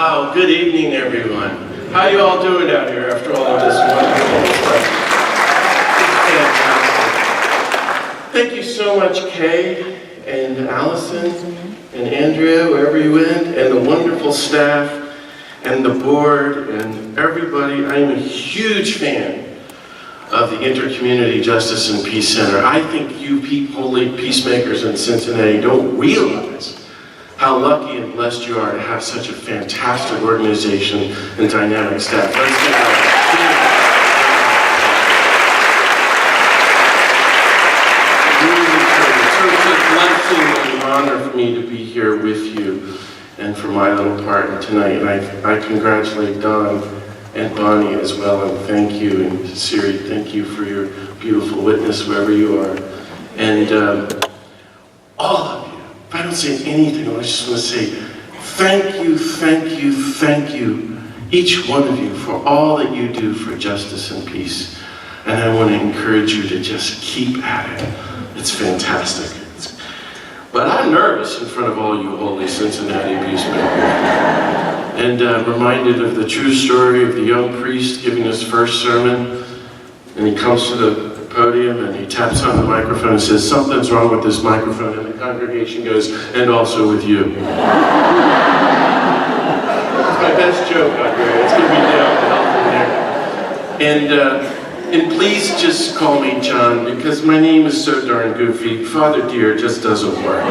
Wow, good evening, everyone. How you all doing out here after all of this wonderful stuff? Fantastic. Thank you so much, Kay and Allison and Andrea, wherever you went, and the wonderful staff and the board and everybody. I am a huge fan of the Intercommunity Justice and Peace Center. I think you holy peacemakers in Cincinnati don't realize how lucky and blessed you are to have such a fantastic organization and dynamic staff. Let's give it up. It's a blessing and an honor for me to be here with you and for my little part tonight. And I congratulate Don and Bonnie as well, and thank you, and Siri, thank you for your beautiful witness wherever you are. And all of you, if I don't say anything, I just want to say thank you, thank you, thank you, each one of you, for all that you do for justice and peace. And I want to encourage you to just keep at it. It's fantastic. But I'm nervous in front of all you holy Cincinnati peacemakers. And reminded of the true story of the young priest giving his first sermon, and he comes to the podium and he taps on the microphone and says, "Something's wrong with this microphone," and the congregation goes, "And also with you." It's my best joke, Andre. It's going to be down to help in there. And please just call me John, because my name is so darn goofy. Father Dear just doesn't work.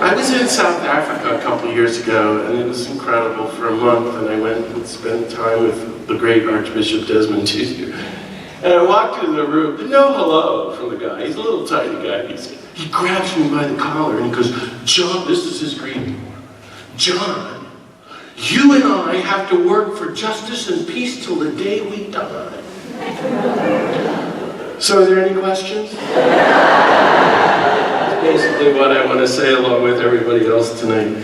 I was in South Africa a couple years ago, and it was incredible for a month, and I went and spent time with the great Archbishop Desmond Tutu. And I walked into the room, and no hello from the guy. He's a little tiny guy. He grabs me by the collar, and he goes, "John," this is his greeting, "John, you and I have to work for justice and peace till the day we die." So are there any questions? Basically what I want to say along with everybody else tonight.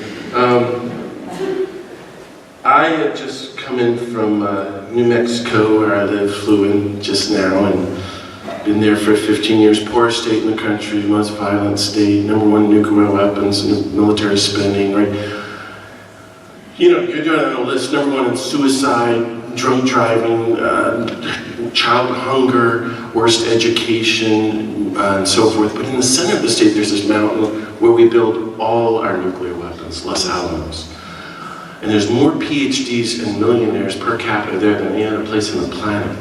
I had just come in from New Mexico, where I live, flew in just now, and been there for 15 years. Poorest state in the country, most violent state, #1 nuclear weapons, military spending, right? You know, you're doing on a list, #1 in suicide, drunk driving, child hunger, worst education, and so forth. But in the center of the state, there's this mountain where we build all our nuclear weapons, Los Alamos. And there's more PhDs and millionaires per capita there than any other place on the planet.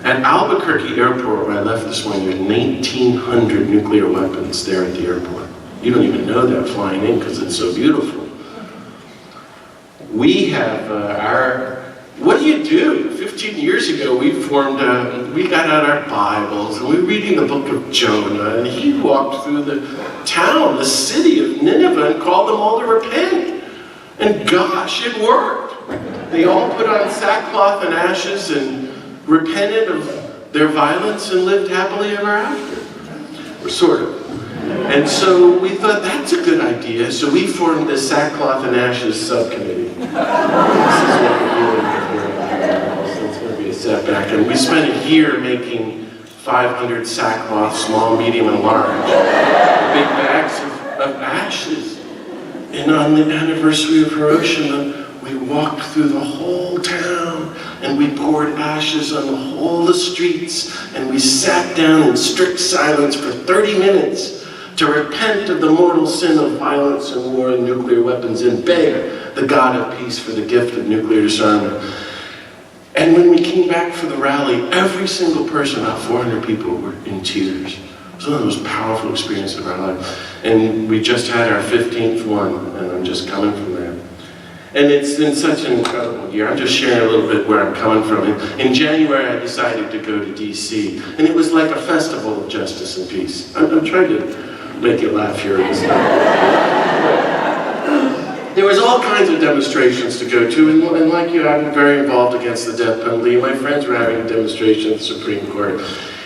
At Albuquerque Airport, where I left this morning, there's 1,900 nuclear weapons there at the airport. You don't even know that flying in because it's so beautiful. We have what do you do? 15 years ago, we got out our Bibles, and we were reading the book of Jonah, and he walked through the town, the city of Nineveh, and called them all to repent. And gosh, it worked. They all put on sackcloth and ashes and repented of their violence and lived happily ever after. Or sort of. And so we thought, that's a good idea, so we formed the Sackcloth and Ashes Subcommittee. This is what we're doing here. So it's going to be a setback. And we spent a year making 500 sackcloth, small, medium, and large, big bags of ashes. And on the anniversary of Hiroshima, we walked through the whole town, and we poured ashes on all the streets, and we sat down in strict silence for 30 minutes to repent of the mortal sin of violence and war and nuclear weapons, and beg the God of peace for the gift of nuclear disarmament. And when we came back for the rally, every single person, about 400 people, were in tears. It was one of the most powerful experiences of our life. And we just had our 15th one, and I'm just coming from there. And it's been such an incredible year. I'm just sharing a little bit where I'm coming from. In January, I decided to go to DC, and it was like a festival of justice and peace. I'm trying to make you laugh here. There was all kinds of demonstrations to go to, and like you, I'm very involved against the death penalty. My friends were having a demonstration at the Supreme Court.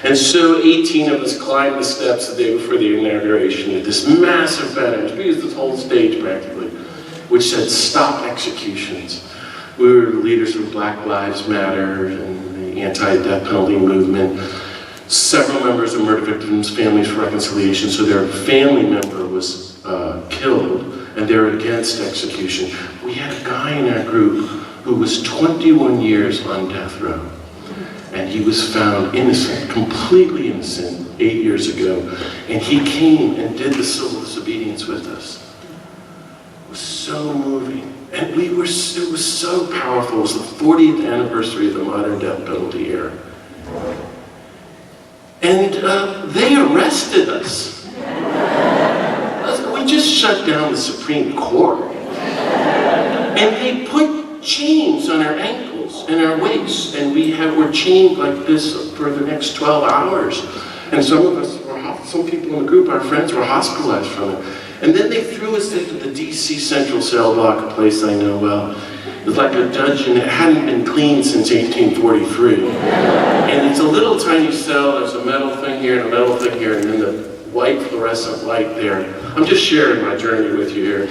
And so 18 of us climbed the steps the day before the inauguration of this massive banner, we used this whole stage practically, which said, "Stop executions." We were leaders of Black Lives Matter and the anti-death penalty movement. Several members of murder victims' families for reconciliation, so their family member was killed, and they're against execution. We had a guy in our group who was 21 years on death row. And he was found innocent, completely innocent, 8 years ago. And he came and did the civil disobedience with us. It was so moving. And it was so powerful. It was the 40th anniversary of the modern death penalty era. And they arrested us. We just shut down the Supreme Court. And they put chains on our ankles and our waists, and we're chained like this for the next 12 hours. And some people in the group, our friends, were hospitalized from it. And then they threw us into the DC Central Cell Block, a place I know well. It was like a dungeon. It hadn't been cleaned since 1843. And it's a little tiny cell. There's a metal thing here and a metal thing here, and then the white fluorescent light there. I'm just sharing my journey with you here.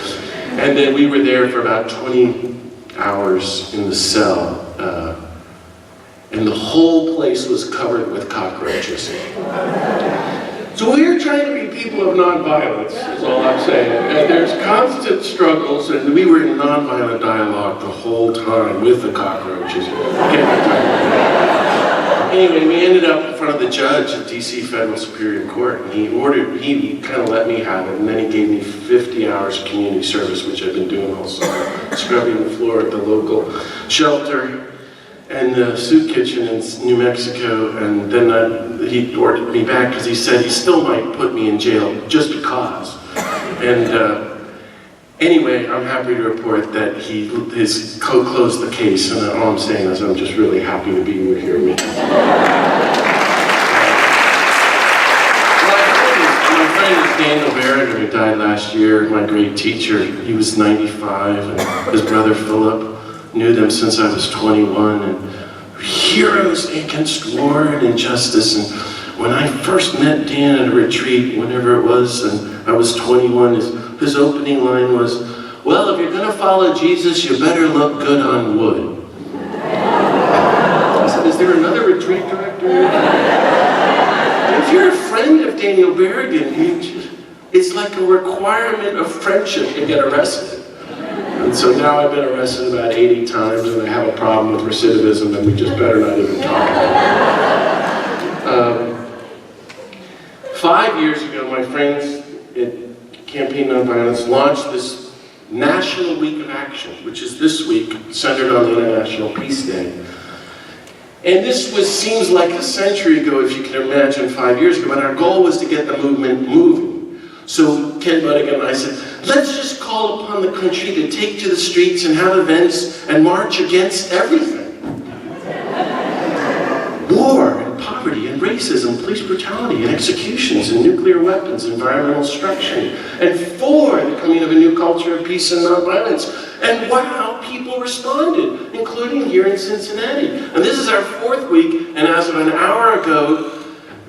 And then we were there for about 20 hours in the cell. And the whole place was covered with cockroaches. So we're trying to be people of nonviolence, is all I'm saying. And there's constant struggles, and we were in nonviolent dialogue the whole time with the cockroaches. Anyway, we ended up in front of the judge at DC Federal Superior Court, and he kind of let me have it, and then he gave me 50 hours of community service, which I've been doing all summer, scrubbing the floor at the local shelter and the soup kitchen in New Mexico, and then he ordered me back because he said he still might put me in jail just because. And anyway, I'm happy to report that he closed the case, and all I'm saying is I'm just really happy to be here. My friend is Daniel Berrigan, who died last year, my great teacher. He was 95, and his brother Philip. Knew them since I was 21, and heroes against war and injustice. And when I first met Dan at a retreat, whenever it was, and I was 21, his opening line was, "Well, if you're going to follow Jesus, you better look good on wood." I said, "Is there another retreat director?" And if you're a friend of Daniel Berrigan, it's like a requirement of friendship to get arrested. And so now I've been arrested about 80 times, and I have a problem with recidivism, and we just better not even talk about it. 5 years ago, my friends at Campaign Nonviolence launched this National Week of Action, which is this week, centered on the International Peace Day. And this seems like a century ago, if you can imagine, 5 years ago, but our goal was to get the movement moving. So Ken Buddigan and I said, let's just call upon the country to take to the streets and have events and march against everything. War and poverty and racism, police brutality and executions and nuclear weapons, environmental destruction, and for the coming of a new culture of peace and nonviolence. And wow, people responded, including here in Cincinnati. And this is our 4th week, and as of an hour ago,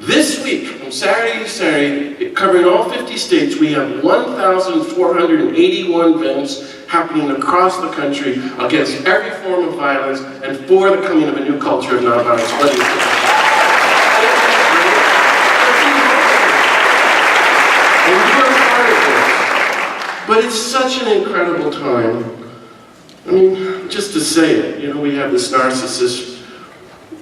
this week, from Saturday to Saturday, covering all 50 states, we have 1,481 events happening across the country against every form of violence and for the coming of a new culture of nonviolence. And you're a part of this. But it's such an incredible time. I mean, just to say it, we have this narcissist,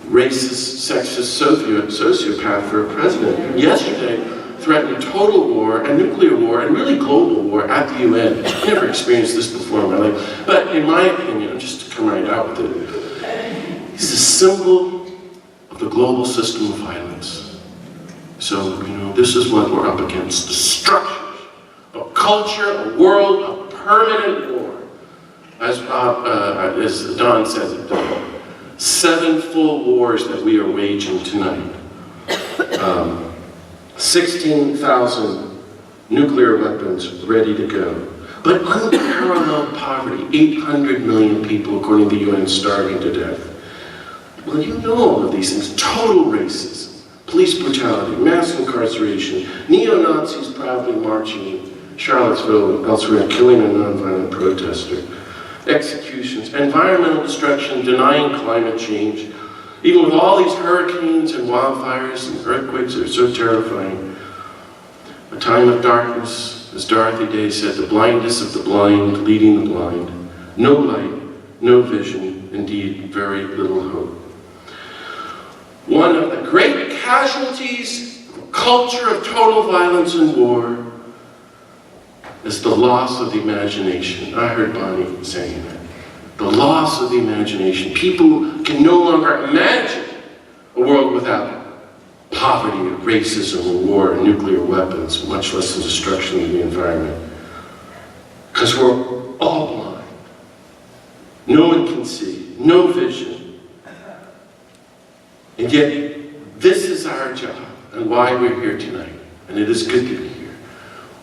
racist, sexist sociopath for a president who yesterday threatened total war and nuclear war and really global war at the UN. I've never experienced this before in my life. But in my opinion, just to come right out with it, he's a symbol of the global system of violence. So, this is what we're up against. The structures, a culture, a world, a permanent war. As Don says it, 7 full wars that we are waging tonight. 16,000 nuclear weapons ready to go. But unparalleled poverty, 800 million people, according to the UN, starving to death. Well, you know all of these things. Total racism, police brutality, mass incarceration, neo-Nazis proudly marching in Charlottesville and elsewhere, killing a nonviolent protester. Executions, environmental destruction, denying climate change. Even with all these hurricanes and wildfires and earthquakes that are so terrifying. A time of darkness, As Dorothy Day said, the blindness of the blind leading the blind. No light, no vision, indeed very little hope. One of the great casualties of a culture of total violence and war is the loss of the imagination. I heard Bonnie saying that. The loss of the imagination. People can no longer imagine a world without poverty or racism or war or nuclear weapons, much less the destruction of the environment. Because we're all blind. No one can see, no vision. And yet, this is our job and why we're here tonight. And it is good to be here.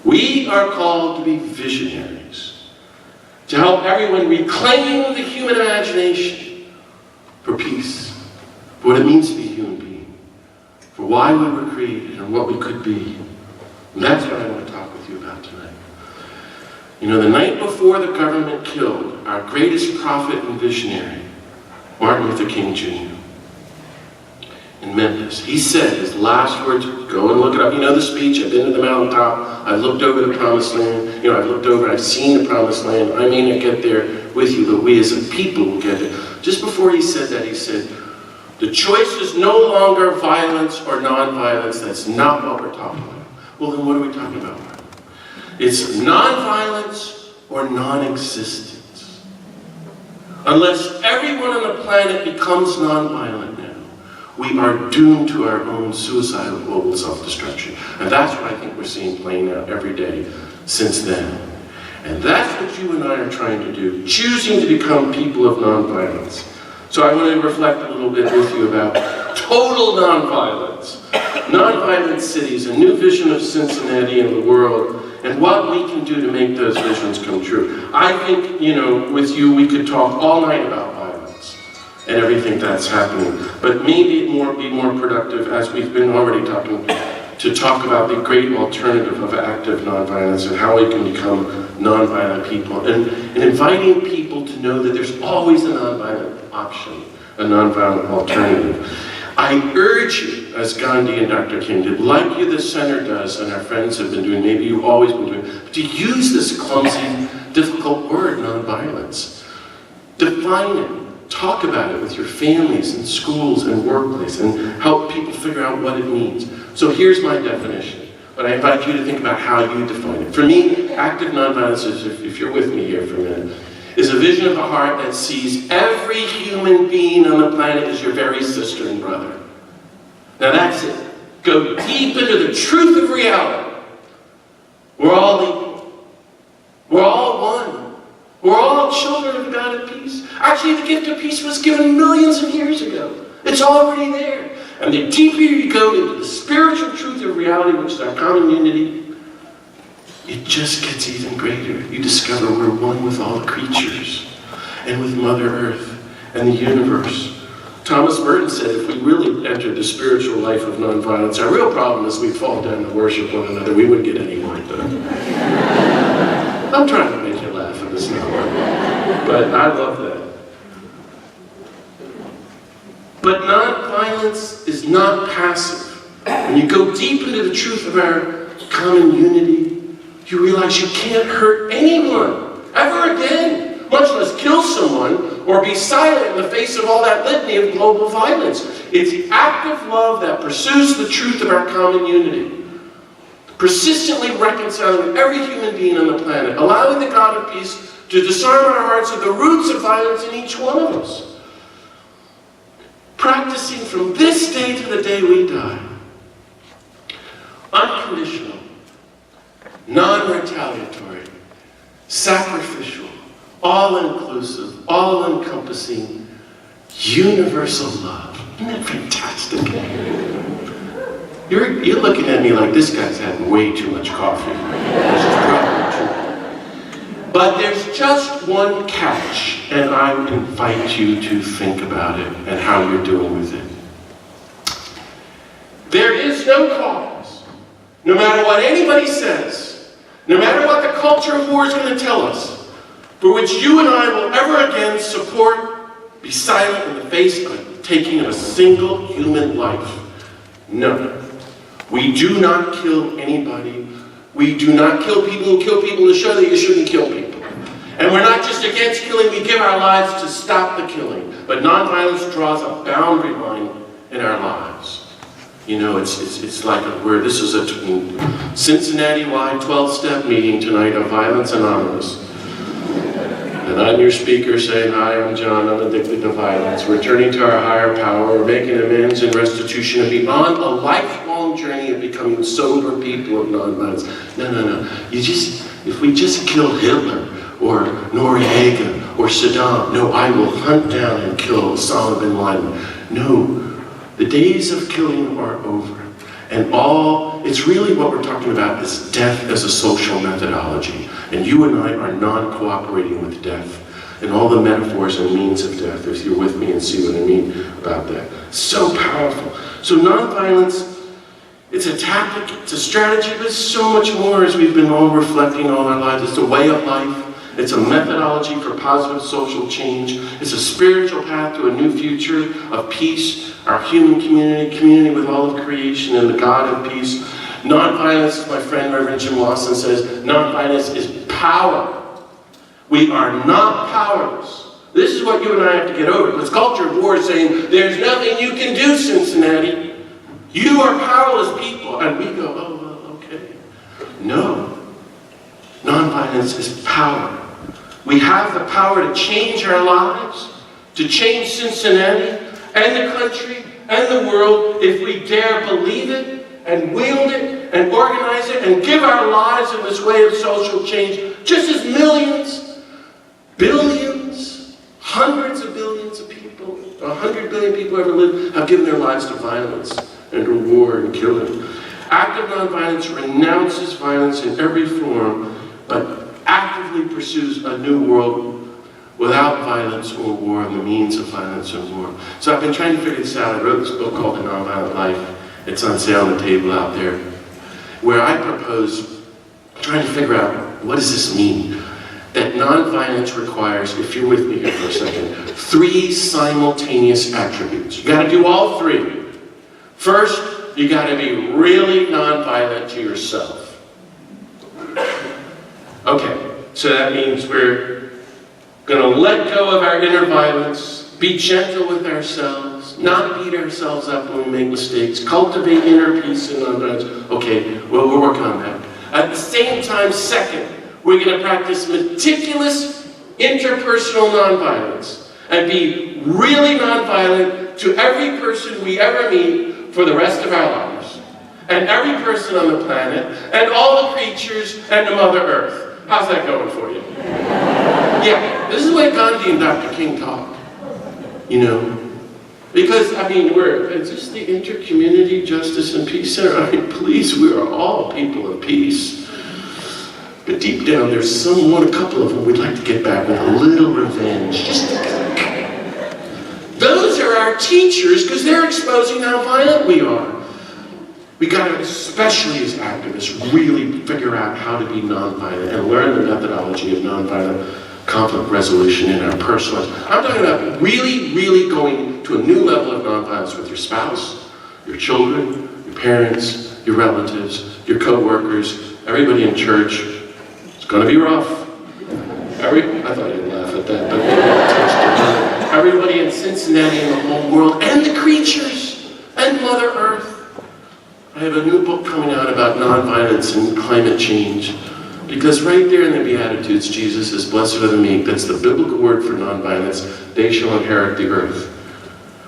We are called to be visionaries, to help everyone reclaim the human imagination for peace, for what it means to be a human being, for why we were created and what we could be. And that's what I want to talk with you about tonight. You know, the night before the government killed our greatest prophet and visionary, Martin Luther King Jr., in Memphis, he said his last words, go and look it up. You know the speech, I've been to the mountaintop, I've looked over the promised land, you know, I've looked over, I've seen the promised land, I may not get there with you, but we as a people will get there. Just before he said that, he said, the choice is no longer violence or non-violence. That's not what we're talking about. Well, then what are we talking about? It's non-violence or non-existence. Unless everyone on the planet becomes non-violent now, we are doomed to our own suicidal global self-destruction. And that's what I think we're seeing playing out every day since then. And that's what you and I are trying to do, choosing to become people of non-violence. So I want to reflect a little bit with you about total nonviolence, nonviolent cities, a new vision of Cincinnati and the world, and what we can do to make those visions come true. I think, you know, with you we could talk all night about violence and everything that's happening, but maybe be more productive, as we've been already talking, to talk about the great alternative of active nonviolence and how we can become nonviolent people, and inviting people to know that there's always a nonviolent option, a nonviolent alternative. I urge you, as Gandhi and Dr. King did, like you the center does and our friends have been doing, maybe you've always been doing, to use this clumsy, difficult word, nonviolence. Define it, talk about it with your families and schools and workplace, and help people figure out what it means. So here's my definition, but I invite you to think about how you define it. For me, active nonviolence is, if you're with me here for a minute, is a vision of a heart that sees every human being on the planet as your very sister and brother. Now that's it. Go deep into the truth of reality. We're all equal. We're all one. We're all children of God of peace. Actually, the gift of peace was given millions of years ago. It's already there. And the deeper you go into the spiritual truth of reality, which is our common unity, it just gets even greater. You discover we're one with all the creatures, and with Mother Earth, and the universe. Thomas Merton said if we really entered the spiritual life of nonviolence, our real problem is we'd fall down to worship one another. We wouldn't get any work done. I'm trying to make you laugh at this now, but I love that. But nonviolence is not passive. When you go deep into the truth of our common unity, you realize you can't hurt anyone ever again, much less kill someone or be silent in the face of all that litany of global violence. It's the act of love that pursues the truth of our common unity, persistently reconciling every human being on the planet, allowing the God of peace to disarm our hearts of the roots of violence in each one of us. Practicing from this day to the day we die. Unconditional, non-retaliatory, sacrificial, all-inclusive, all-encompassing, universal love. Isn't that fantastic? You're looking at me like this guy's had way too much coffee. This is probably true. But there's just one catch, and I invite you to think about it and how you're doing with it. There is no cause, no matter what anybody says, no matter what the culture of war is going to tell us, for which you and I will ever again support, be silent in the face of the taking of a single human life. No. We do not kill anybody. We do not kill people who kill people to show that you shouldn't kill people. And we're not just against killing, we give our lives to stop the killing. But nonviolence draws a boundary line in our lives. You know, it's like this is a Cincinnati-wide 12-step meeting tonight of Violence Anonymous. And I'm your speaker saying, hi, I'm John, I'm addicted to violence. We're turning to our higher power, we're making amends and restitution and beyond a lifelong journey of becoming sober people of nonviolence. No. If we just kill Hitler or Noriega or Saddam, no, I will hunt down and kill Osama bin Laden. No, the days of killing are over. And it's really what we're talking about is death as a social methodology. And you and I are non-cooperating with death and all the metaphors and means of death, if you're with me and see what I mean about that. So powerful. So nonviolence, it's a tactic, it's a strategy, but it's so much more as we've been all reflecting all our lives. It's a way of life. It's a methodology for positive social change. It's a spiritual path to a new future of peace, our human community with all of creation and the God of peace. Nonviolence, as my friend Reverend Jim Lawson says, nonviolence is power. We are not powerless. This is what you and I have to get over. Because culture of war is saying, there's nothing you can do, Cincinnati. You are powerless people. And we go, oh, well, okay. No. Nonviolence is power. We have the power to change our lives, to change Cincinnati and the country and the world if we dare believe it and wield it and organize it and give our lives in this way of social change, just as millions, billions, hundreds of billions of people, 100 billion people ever lived, have given their lives to violence and to war and killing. Active nonviolence renounces violence in every form, but actively pursues a new world without violence or war and the means of violence and war. So I've been trying to figure this out. I wrote this book called The Nonviolent Life. It's on sale on the table out there, where I propose trying to figure out, what does this mean? That nonviolence requires, if you're with me here for a second, 3 simultaneous attributes. You gotta do all 3. First, you gotta be really nonviolent to yourself. Okay, so that means we're going to let go of our inner violence, be gentle with ourselves, not beat ourselves up when we make mistakes, cultivate inner peace and nonviolence. Okay, well, we're working on that. At the same time, second, we're going to practice meticulous interpersonal nonviolence and be really nonviolent to every person we ever meet for the rest of our lives, and every person on the planet, and all the creatures, and the Mother Earth. How's that going for you? Yeah, this is the way Gandhi and Dr. King talk. You know? Because, I mean, is this the Intercommunity Justice and Peace Center? I mean, please, we are all people of peace. But deep down, there's a couple of them we'd like to get back with a little revenge. Those are our teachers, because they're exposing how violent we are. We got to, especially as activists, really figure out how to be nonviolent and learn the methodology of nonviolent conflict resolution in our personal lives. I'm talking about really, really going to a new level of nonviolence with your spouse, your children, your parents, your relatives, your co-workers, everybody in church. It's going to be rough. I thought you'd laugh at that, but everybody in Cincinnati and the whole world, and the creatures, and Mother Earth. I have a new book coming out about nonviolence and climate change, because right there in the Beatitudes, Jesus is blessed are the meek. That's the biblical word for nonviolence. They shall inherit the earth.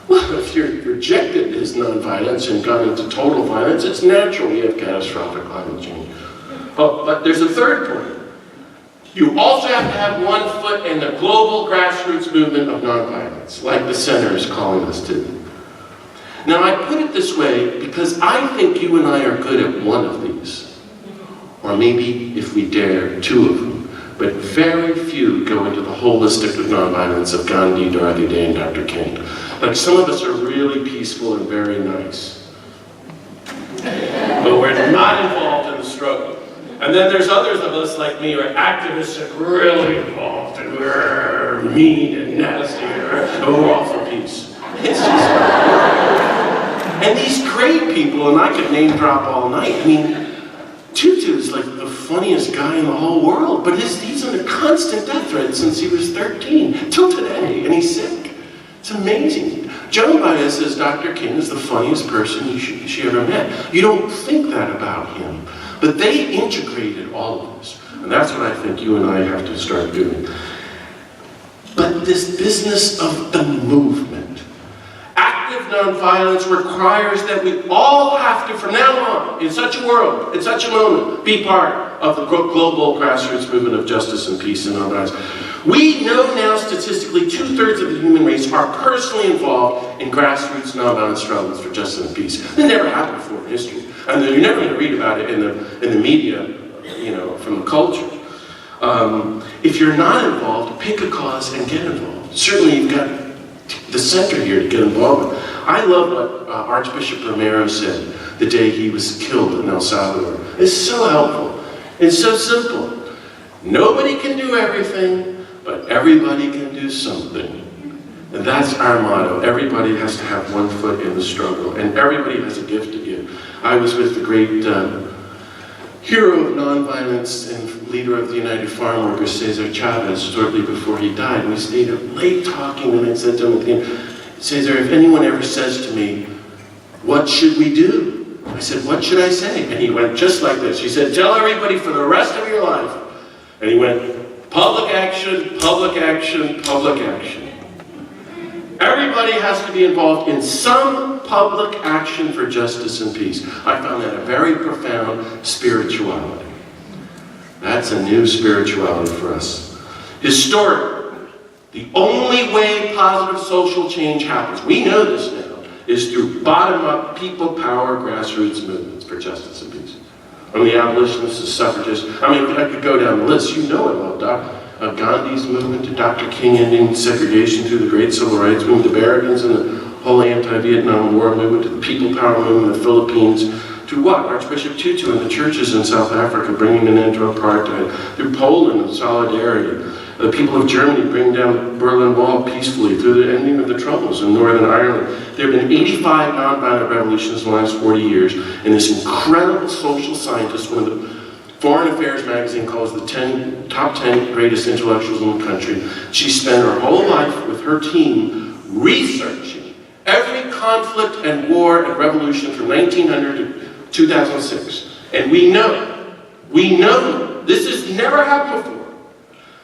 Well, if you're rejected as nonviolence and gone into total violence, it's natural we have catastrophic climate change. But there's a third point. You also have to have one foot in the global grassroots movement of nonviolence, like the center is calling us to. Now, I put it this way because I think you and I are good at one of these. Or maybe, if we dare, 2 of them. But very few go into the holistic nonviolence of Gandhi, Dorothy Day, and Dr. King. Like, some of us are really peaceful and very nice. But we're not involved in the struggle. And then there's others of us like me who are activists and really involved, and we're mean and nasty, and we're all for peace. It's just... And these great people, and I could name drop all night, I mean, Tutu is like the funniest guy in the whole world, but he's under constant death threat since he was 13, till today, and he's sick. It's amazing. Joan Baez says Dr. King is the funniest person she ever met. You don't think that about him, but they integrated all of this, and that's what I think you and I have to start doing. But this business of the movement, active nonviolence requires that we all have to, from now on, in such a world, in such a moment, be part of the global grassroots movement of justice and peace and nonviolence. We know now statistically 2/3 of the human race are personally involved in grassroots nonviolent struggles for justice and peace. That never happened before in history. And you're never going to read about it in the media, from the culture. If you're not involved, pick a cause and get involved. Certainly you've got the center here to get involved with. I love what Archbishop Romero said the day he was killed in El Salvador. It's so helpful. It's so simple. Nobody can do everything, but everybody can do something. And that's our motto. Everybody has to have one foot in the struggle, and everybody has a gift to give. I was with the great hero of nonviolence and leader of the United Farm Workers, Cesar Chavez, shortly before he died. We stayed up late talking, and I said to him at the end, Cesar, if anyone ever says to me, what should we do? I said, what should I say? And he went just like this. He said, tell everybody for the rest of your life. And he went, public action, public action, public action. Everybody has to be involved in some public action for justice and peace. I found that a very profound spirituality. That's a new spirituality for us. Historically, the only way positive social change happens, we know this now, is through bottom-up, people-power, grassroots movements for justice and peace. From the abolitionists, the suffragists, I could go down the list. You know it well, Gandhi's movement to Dr. King ending segregation through the great civil rights movement, the Americans and the whole anti-Vietnam War movement, to the people power movement in the Philippines, to what? Archbishop Tutu and the churches in South Africa bringing an end to apartheid, through Poland and solidarity, the people of Germany bringing down the Berlin Wall peacefully, through the ending of the Troubles in Northern Ireland. There have been 85 nonviolent revolutions in the last 40 years, and this incredible social scientist, one of the Foreign Affairs magazine calls the top 10 greatest intellectuals in the country. She spent her whole life with her team researching every conflict and war and revolution from 1900 to 2006. And we know, this has never happened before,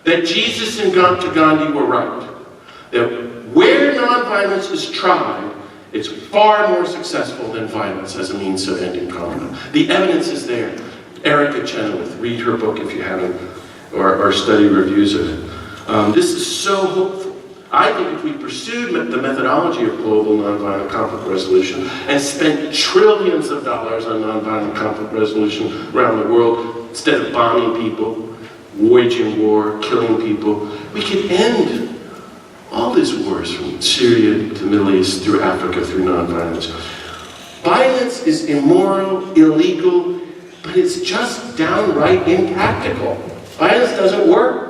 that Jesus and Gandhi were right. That where nonviolence is tried, it's far more successful than violence as a means of ending conflict. The evidence is there. Erica Chenoweth, read her book if you haven't, or study reviews of it. This is so hopeful. I think if we pursued the methodology of global nonviolent conflict resolution and spent trillions of dollars on nonviolent conflict resolution around the world, instead of bombing people, waging war, killing people, we could end all these wars from Syria to the Middle East, through Africa, through nonviolence. Violence is immoral, illegal, but it's just downright impractical. Violence doesn't work.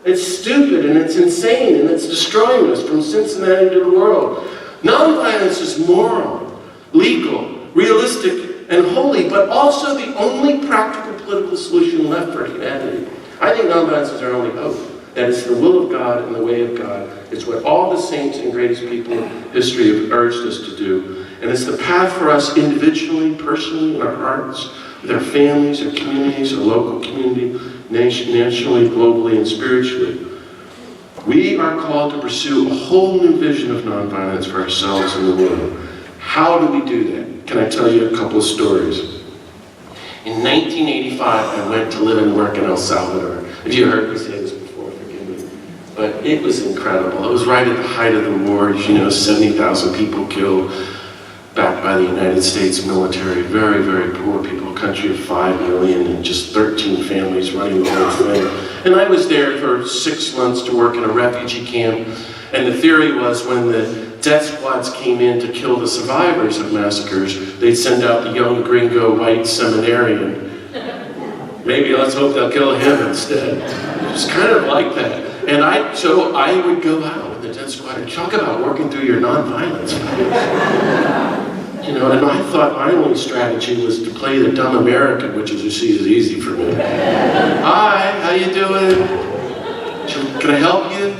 It's stupid and it's insane and it's destroying us from Cincinnati to the world. Nonviolence is moral, legal, realistic, and holy, but also the only practical political solution left for humanity. I think nonviolence is our only hope. That it's the will of God and the way of God. It's what all the saints and greatest people in history have urged us to do. And it's the path for us individually, personally, in our hearts, with our families, our communities, our local community, nationally, globally, and spiritually. We are called to pursue a whole new vision of nonviolence for ourselves and the world. How do we do that? Can I tell you a couple of stories? In 1985, I went to live and work in El Salvador. Have you heard me say this before? Forgive me. But it was incredible. It was right at the height of the war. 70,000 people killed, backed by the United States military. Very, very poor people. A country of 5 million and just 13 families running the whole thing. And I was there for 6 months to work in a refugee camp. And the theory was when the death squads came in to kill the survivors of massacres, they'd send out the young gringo white seminarian. Maybe let's hope they'll kill him instead. It's kind of like that. And so I would go out with the death squad and talk about working through your nonviolence. You know, and I thought my only strategy was to play the dumb American, which, as you see, is easy for me. Hi, how you doing? Can I help you?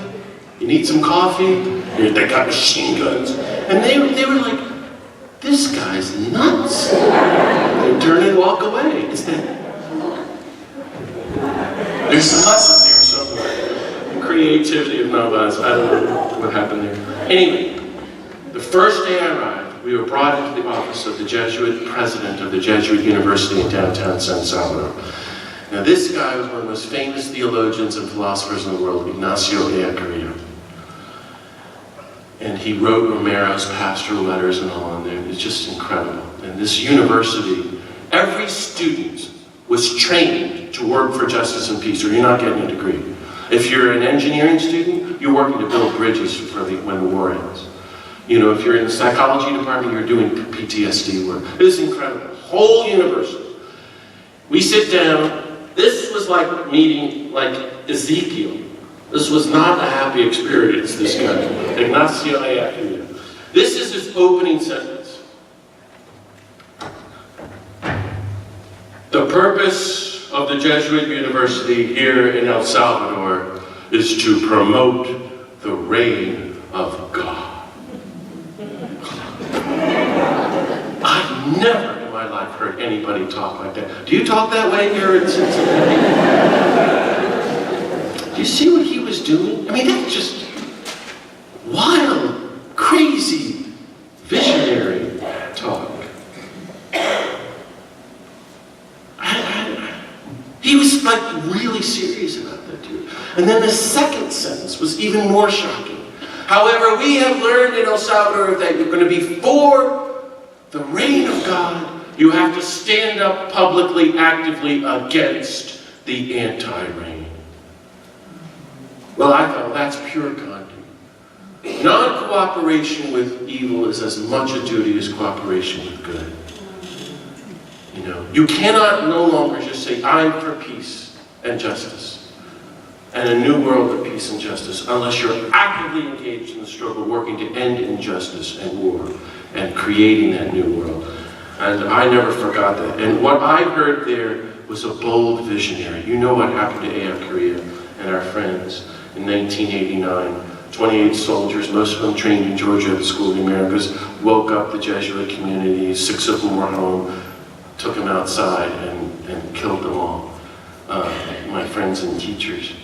You need some coffee? They got machine guns. And they were like, this guy's nuts. They turn and walk away. It's that. There's a lesson there somewhere. Creativity of nonviolence. I don't know what happened there. Anyway, the first day I arrived, we were brought into the office of the Jesuit president of the Jesuit University in downtown San Salvador. Now this guy was one of the most famous theologians and philosophers in the world, Ignacio Ellacuría. And he wrote Romero's pastoral letters and all in there. It's just incredible. And this university, every student was trained to work for justice and peace, or you're not getting a degree. If you're an engineering student, you're working to build bridges for when the war ends. You know, if you're in the psychology department, you're doing PTSD work. It was incredible. Whole university. We sit down. This was like meeting like Ezekiel. This was not a happy experience, this guy, Ignacio Ellacuría. This is his opening sentence. The purpose of the Jesuit University here in El Salvador is to promote the reign of God. I've never in my life heard anybody talk like that. Do you talk that way here in Cincinnati? Do you see what he was doing? I mean, that's just wild, crazy, visionary talk. He was like really serious about that, dude. And then the second sentence was even more shocking. However, we have learned in El Salvador that you're going to be for the reign of God. You have to stand up publicly, actively against the anti-reign. Well, I thought that's pure conduit. Non-cooperation with evil is as much a duty as cooperation with good. You know, you cannot no longer just say, I'm for peace and justice and a new world of peace and justice, unless you're actively engaged in the struggle, working to end injustice and war and creating that new world. And I never forgot that. And what I heard there was a bold visionary. You know what happened to Ellacuría and our friends in 1989. 28 soldiers, most of them trained in Georgia at the School of the Americas, woke up the Jesuit community. 6 of them were home, took them outside and killed them all. My friends and teachers.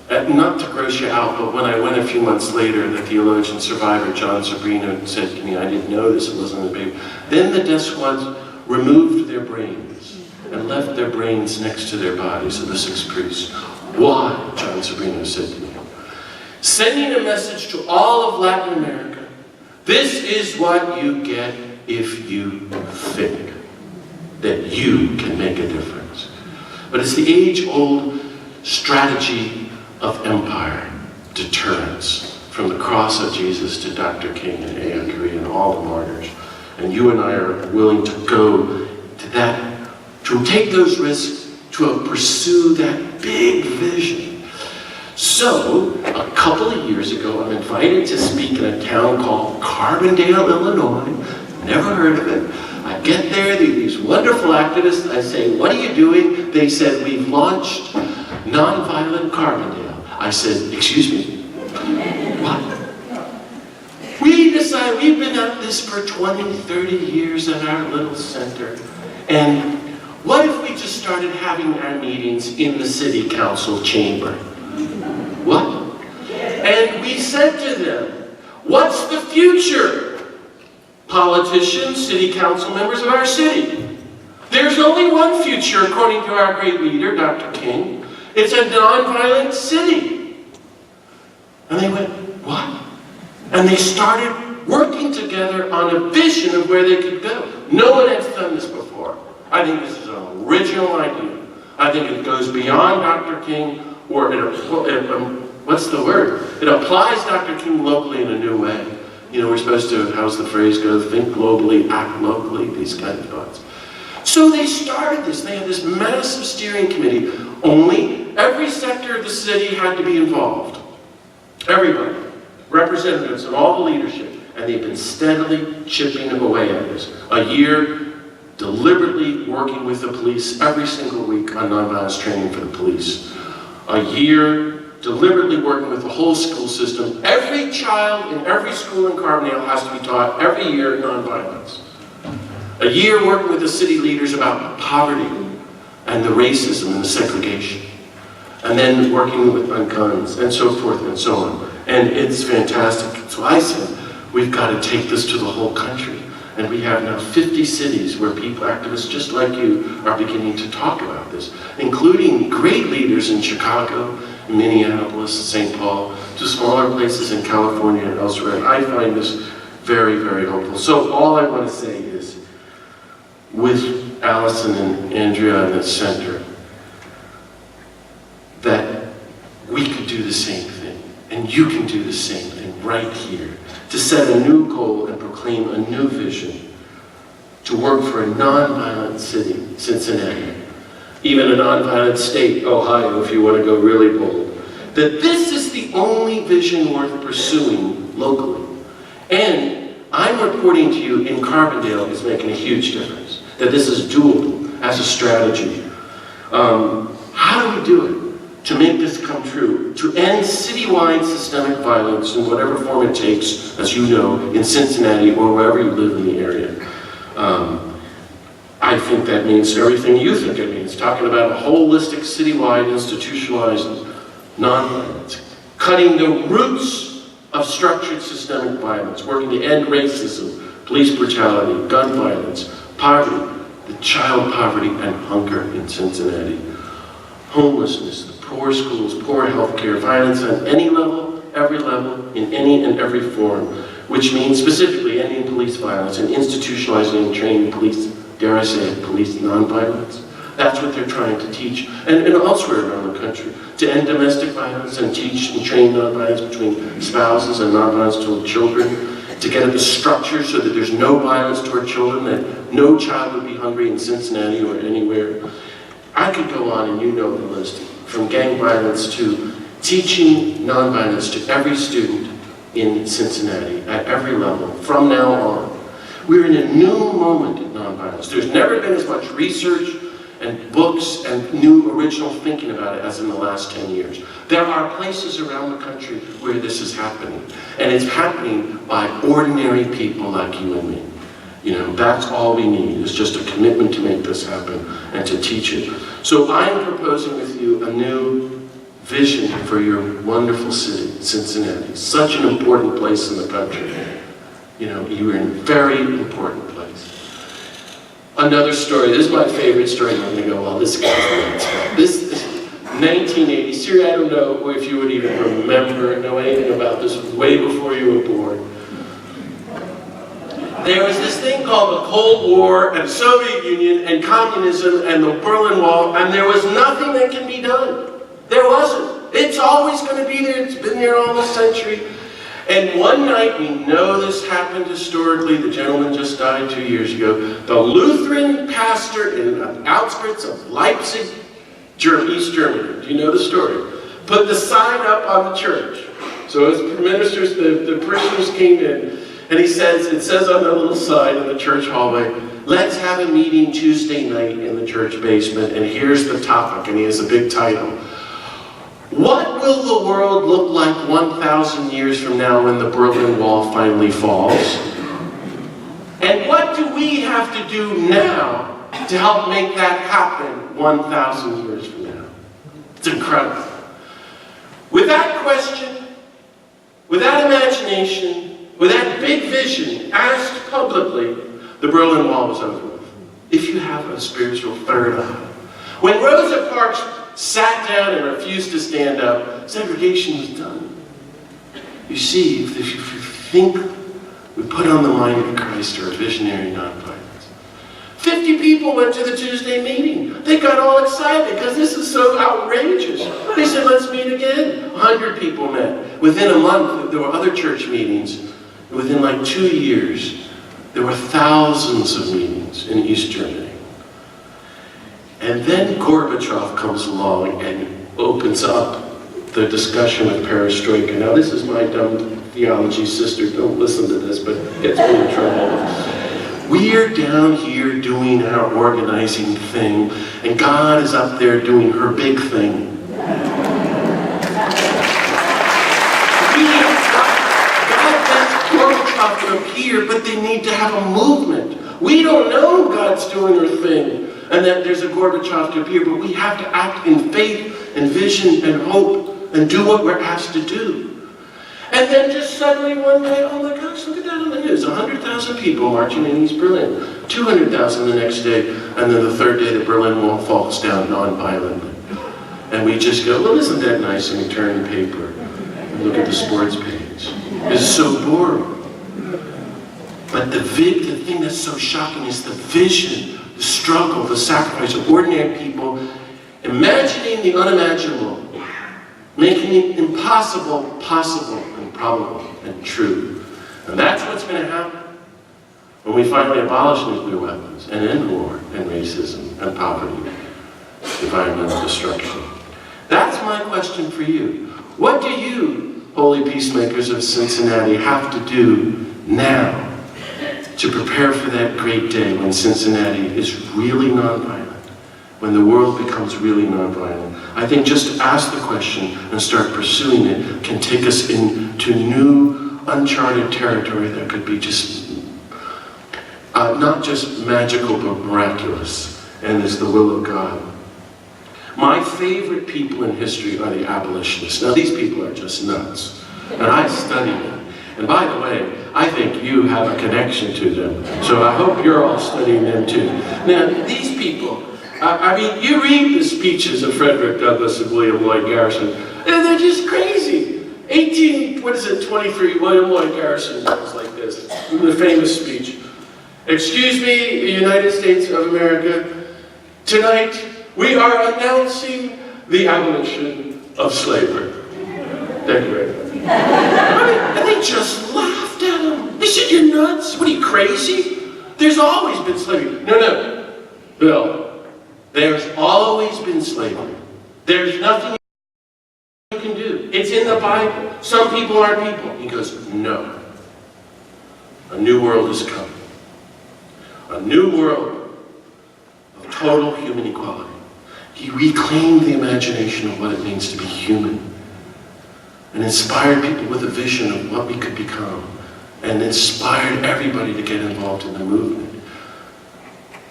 Not to gross you out, but when I went a few months later, the theologian survivor, John Sobrino, said to me, I didn't know this, it wasn't in the paper. Then the death squads removed their brains and left their brains next to their bodies of the 6 priests. Why? John Sobrino said to me. Sending a message to all of Latin America. This is what you get if you think that you can make a difference. But it's the age-old strategy of empire, deterrence, from the cross of Jesus to Dr. King and Ellacuría and all the martyrs. And you and I are willing to go to that, to take those risks, to pursue that big vision. So, a couple of years ago, I'm invited to speak in a town called Carbondale, Illinois. Never heard of it. I get there, these wonderful activists, I say, what are you doing? They said, we've launched Nonviolent Carbondale. I said, excuse me, what? We decided, we've been at this for 20, 30 years at our little center. And what if we just started having our meetings in the city council chamber? What? And we said to them, what's the future? Politicians, city council members of our city. There's only one future, according to our great leader, Dr. King. It's a nonviolent city. And they went, what? And they started working together on a vision of where they could go. No one has done this before. I think this is an original idea. I think it goes beyond Dr. King, or what's the word? It applies Dr. King locally in a new way. You know, we're supposed to, how's the phrase go? Think globally, act locally, these kind of thoughts. So they started this. They had this massive steering committee. Only every sector of the city had to be involved. Everybody. Representatives and all the leadership. and they've been steadily chipping away at this. A year deliberately working with the police every single week on nonviolence training for the police. A year deliberately working with the whole school system. Every child in every school in Carbondale has to be taught every year nonviolence. A year working with the city leaders about poverty and the racism and the segregation. And then working on guns and so forth and so on. And it's fantastic. So I said, we've got to take this to the whole country. And we have now 50 cities where people, activists just like you, are beginning to talk about this, including great leaders in Chicago, Minneapolis, St. Paul, to smaller places in California and elsewhere. I find this very, very hopeful. So all I want to say is, with Allison and Andrea in the center, that we could do the same thing, and you can do the same thing right here, to set a new goal and proclaim a new vision, to work for a nonviolent city, Cincinnati, even a nonviolent state, Ohio, if you want to go really bold, that this is the only vision worth pursuing locally. And I'm reporting to you in Carbondale is making a huge difference, that this is doable as a strategy. How do we do it to make this come true? To end citywide systemic violence in whatever form it takes, as you know, in Cincinnati or wherever you live in the area. I think that means everything you think it means, talking about a holistic, citywide, institutionalized nonviolence, cutting the roots of structured systemic violence, working to end racism, police brutality, gun violence, poverty, the child poverty and hunger in Cincinnati, homelessness, the poor schools, poor health care, violence on any level, every level, in any and every form, which means specifically ending police violence and institutionalizing and training police, dare I say it, police nonviolence. That's what they're trying to teach, and elsewhere around the country, to end domestic violence and teach and train nonviolence between spouses and nonviolence toward children, to get at the structure so that there's no violence toward children, that no child would be hungry in Cincinnati or anywhere. I could go on, and you know the list, from gang violence to teaching nonviolence to every student in Cincinnati at every level from now on. We're in a new moment in nonviolence. There's never been as much research and books and new original thinking about it as in the last 10 years. There are places around the country where this is happening, and it's happening by ordinary people like you and me. You know, that's all we need, is just a commitment to make this happen and to teach it. So I'm proposing with you a new vision for your wonderful city, Cincinnati. Such an important place in the country. You know, you're in a very important place. Another story, this is my favorite story, and I'm going to go, well, this guy's nuts. This is 1980, Siri, I don't know if you would even know anything about this, way before you were born. There was this thing called the Cold War and Soviet Union and communism and the Berlin Wall, and there was nothing that can be done. There wasn't. It's always going to be there. It's been there all the century. And one night, we know this happened historically, the gentleman just died 2 years ago, the Lutheran pastor in the outskirts of Leipzig, East Germany, do you know the story? Put the sign up on the church. So as ministers, the parishioners came in, and it says on the little sign in the church hallway, let's have a meeting Tuesday night in the church basement, and here's the topic, and he has a big title. What will the world look like 1,000 years from now when the Berlin Wall finally falls? And what do we have to do now to help make that happen 1,000 years from now? It's incredible. With that question, with that imagination, with that big vision asked publicly, the Berlin Wall was over with. If you have a spiritual third eye. When Rosa Parks sat down and refused to stand up, segregation was done. You see, if you think we put on the mind of Christ or a visionary nonviolence. 50 people went to the Tuesday meeting. They got all excited because this is so outrageous. They said, let's meet again. 100 people met. Within a month, there were other church meetings. Within like 2 years, there were thousands of meetings in East Germany. And then Gorbachev comes along and opens up the discussion with perestroika. Now this is my dumb theology sister, don't listen to this, but it gets me in trouble. We're down here doing our organizing thing, and God is up there doing her big thing. God to appear, but they need to have a movement. We don't know God's doing her thing and that there's a Gorbachev to appear, but we have to act in faith and vision and hope and do what we're asked to do. And then just suddenly one day, oh my gosh, look at that on the news. 100,000 people marching in East Berlin. 200,000 the next day, and then the third day the Berlin Wall falls down non-violently. And we just go, well, isn't that nice? And we turn the paper and look at the sports page. It's so boring. But the thing that's so shocking is the vision, the struggle, the sacrifice of ordinary people, imagining the unimaginable, making the impossible possible and probable and true. And that's what's going to happen when we finally abolish nuclear weapons and end war and racism and poverty, environmental destruction. That's my question for you. What do you, holy peacemakers of Cincinnati, have to do now to prepare for that great day when Cincinnati is really nonviolent, when the world becomes really nonviolent? I think just to ask the question and start pursuing it can take us into new, uncharted territory that could be just, not just magical, but miraculous, and is the will of God. My favorite people in history are the abolitionists. Now, these people are just nuts, and I study them. And by the way, I think you have a connection to them. So I hope you're all studying them too. Now, these people, I mean, you read the speeches of Frederick Douglass and William Lloyd Garrison, and they're just crazy. 23, William Lloyd Garrison goes like this, the famous speech. Excuse me, United States of America, tonight we are announcing the abolition of slavery. Thank you very much. And they just laughed at him. They said, you're nuts. What are you, crazy? There's always been slavery. No, Bill, there's always been slavery. There's nothing you can do. It's in the Bible. Some people are people. He goes, no. A new world is coming. A new world of total human equality. He reclaimed the imagination of what it means to be human, and inspired people with a vision of what we could become, and inspired everybody to get involved in the movement,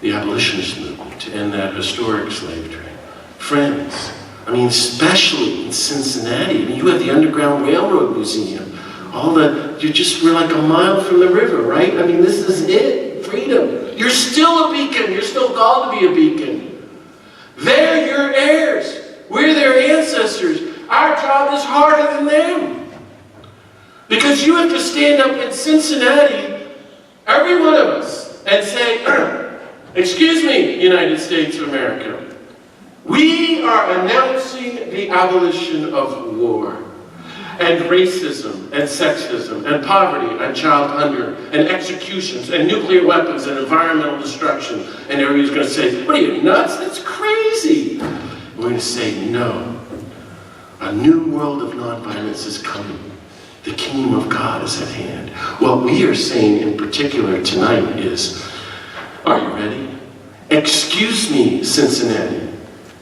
the abolitionist movement, to end that historic slave trade. Friends, I mean, especially in Cincinnati, I mean, you have the Underground Railroad Museum, we're like a mile from the river, right? I mean, this is it, freedom. You're still a beacon, you're still called to be a beacon. They're your heirs, we're their ancestors. Our job is harder than them. Because you have to stand up in Cincinnati, every one of us, and say, excuse me, United States of America, we are announcing the abolition of war, and racism, and sexism, and poverty, and child hunger, and executions, and nuclear weapons, and environmental destruction. And everybody's going to say, what are you, nuts? That's crazy. We're going to say, no. A new world of nonviolence is coming. The kingdom of God is at hand. What we are saying in particular tonight is, are you ready? Excuse me, Cincinnati.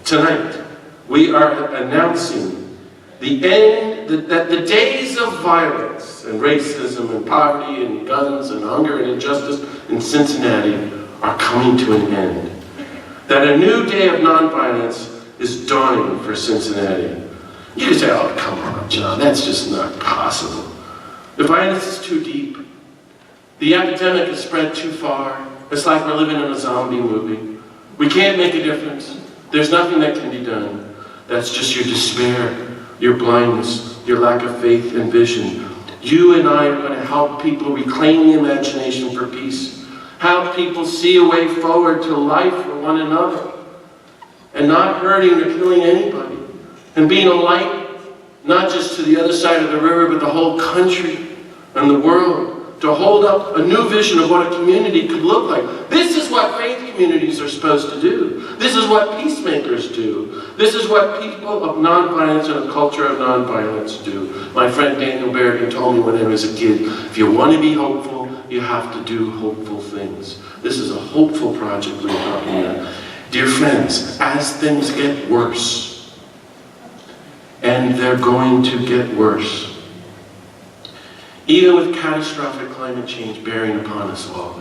Tonight, we are announcing the end, that the days of violence and racism and poverty and guns and hunger and injustice in Cincinnati are coming to an end. That a new day of nonviolence is dawning for Cincinnati. You can say, oh, come on, John, that's just not possible. The violence is too deep. The epidemic has spread too far. It's like we're living in a zombie movie. We can't make a difference. There's nothing that can be done. That's just your despair, your blindness, your lack of faith and vision. You and I are going to help people reclaim the imagination for peace. Help people see a way forward to life for one another. And not hurting or killing anybody. And being a light, not just to the other side of the river, but the whole country and the world. to hold up a new vision of what a community could look like. This is what faith communities are supposed to do. This is what peacemakers do. This is what people of nonviolence and a culture of nonviolence do. My friend Daniel Berrigan told me when I was a kid, if you want to be hopeful, you have to do hopeful things. This is a hopeful project we're talking about. Dear friends, as things get worse, and they're going to get worse, even with catastrophic climate change bearing upon us all,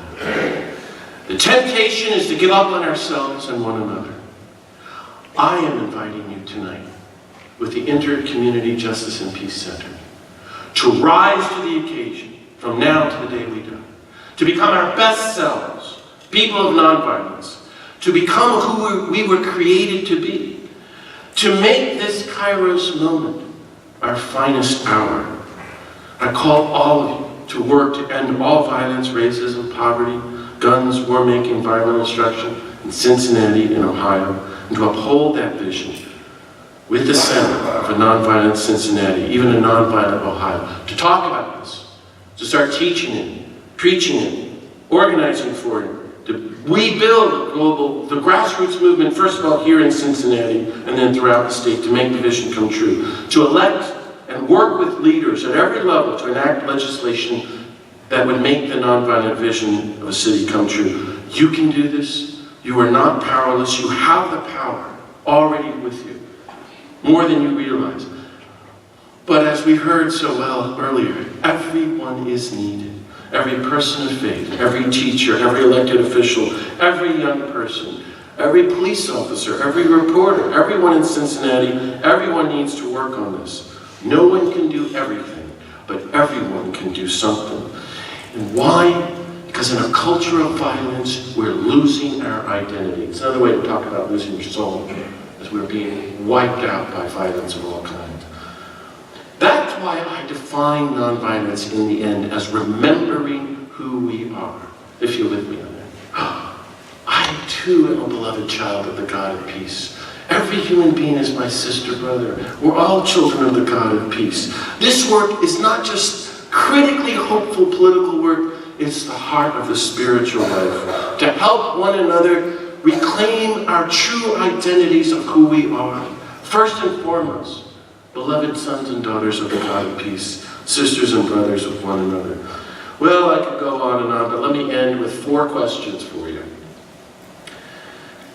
the temptation is to give up on ourselves and one another. I am inviting you tonight, with the Intercommunity Justice and Peace Center, to rise to the occasion from now to the day we die, to become our best selves, people of nonviolence, to become who we were created to be, to make this Kairos moment our finest hour. I call all of you to work to end all violence, racism, poverty, guns, war-making, violent destruction in Cincinnati and Ohio, and to uphold that vision with the Center for Nonviolent Cincinnati, even a nonviolent Ohio, to talk about this, to start teaching it, preaching it, organizing for it, to rebuild the grassroots movement, first of all here in Cincinnati, and then throughout the state, to make the vision come true, to elect and work with leaders at every level to enact legislation that would make the nonviolent vision of a city come true. You can do this. You are not powerless. You have the power already with you, more than you realize. But as we heard so well earlier, everyone is needed. Every person of faith, every teacher, every elected official, every young person, every police officer, every reporter, everyone in Cincinnati, everyone needs to work on this. No one can do everything, but everyone can do something. And why? Because in a culture of violence, we're losing our identity. It's another way to talk about losing your soul, as we're being wiped out by violence of all kinds. That's why I define nonviolence in the end as remembering who we are. If you're with me on that. I too am a beloved child of the God of peace. Every human being is my sister, brother. We're all children of the God of peace. This work is not just critically hopeful political work, it's the heart of the spiritual life. To help one another reclaim our true identities of who we are. First and foremost, beloved sons and daughters of the God of peace, sisters and brothers of one another. Well, I could go on and on, but let me end with 4 questions for you.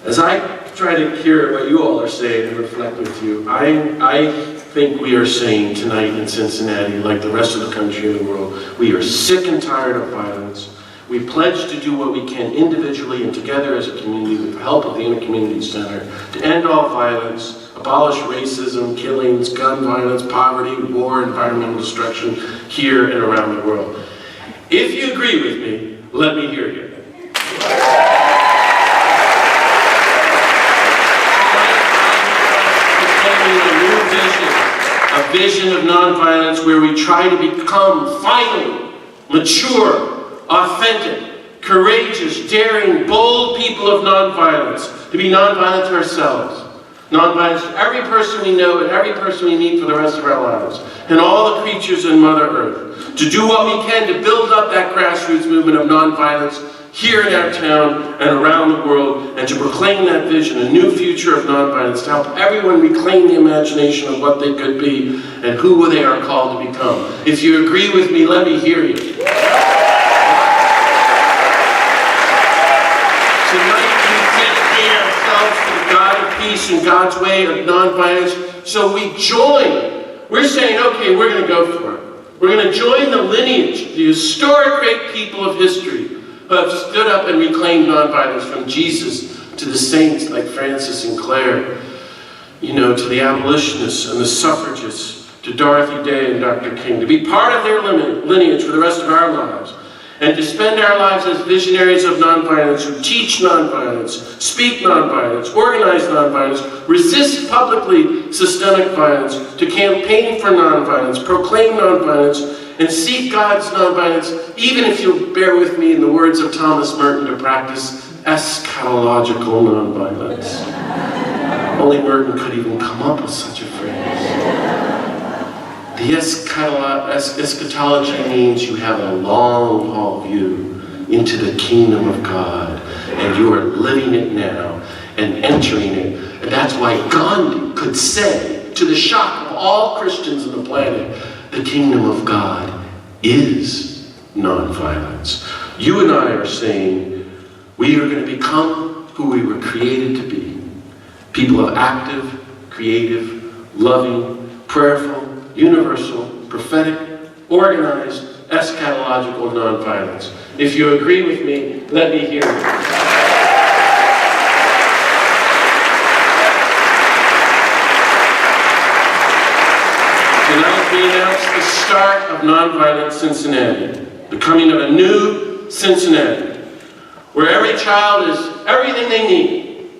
As I try to hear what you all are saying and reflect with you, I think we are saying tonight in Cincinnati, like the rest of the country and the world, we are sick and tired of violence. We pledge to do what we can individually and together as a community with the help of the Intercommunity Center to end all violence, abolish racism, killings, gun violence, poverty, war, environmental destruction here and around the world. If you agree with me, let me hear you. A vision of nonviolence where we try to become finally mature, authentic, courageous, daring, bold people of nonviolence, to be nonviolent to ourselves, nonviolence to every person we know and every person we meet for the rest of our lives, and all the creatures in Mother Earth, to do what we can to build up that grassroots movement of nonviolence here in our town and around the world, and to proclaim that vision, a new future of nonviolence, to help everyone reclaim the imagination of what they could be and who they are called to become. If you agree with me, let me hear you. Tonight we dedicate ourselves to the God of peace and God's way of nonviolence, so we join. We're saying, okay, we're going to go for it. We're going to join the lineage, the historic great people of history, who have stood up and reclaimed nonviolence, from Jesus to the saints like Francis and Clare, to the abolitionists and the suffragists, to Dorothy Day and Dr. King, to be part of their lineage for the rest of our lives, and to spend our lives as visionaries of nonviolence who teach nonviolence, speak nonviolence, organize nonviolence, resist publicly systemic violence, to campaign for nonviolence, proclaim nonviolence, and seek God's nonviolence, even if you'll bear with me in the words of Thomas Merton, to practice eschatological nonviolence. Only Merton could even come up with such a phrase. The eschatology means you have a long haul view into the kingdom of God, and you are living it now and entering it. And that's why Gandhi could say, to the shock of all Christians on the planet, the kingdom of God is nonviolence. You and I are saying we are going to become who we were created to be. People of active, creative, loving, prayerful, universal, prophetic, organized, eschatological nonviolence. If you agree with me, let me hear it. Tonight we announce the start of Nonviolent Cincinnati, the coming of a new Cincinnati, where every child is everything they need,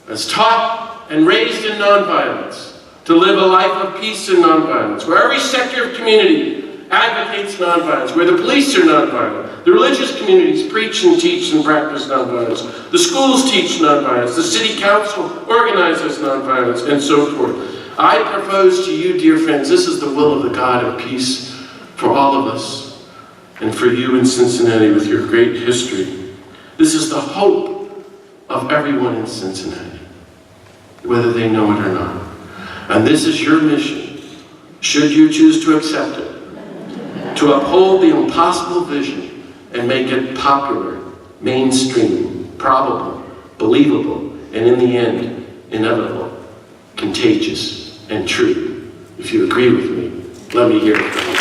is taught and raised in nonviolence, to live a life of peace and nonviolence, where every sector of community advocates nonviolence, where the police are nonviolent, the religious communities preach and teach and practice nonviolence, the schools teach nonviolence, the city council organizes nonviolence, and so forth. I propose to you, dear friends, this is the will of the God of peace for all of us, and for you in Cincinnati with your great history. This is the hope of everyone in Cincinnati, whether they know it or not. And this is your mission, should you choose to accept it, to uphold the impossible vision and make it popular, mainstream, probable, believable, and in the end, inevitable, contagious, and true. If you agree with me, let me hear it.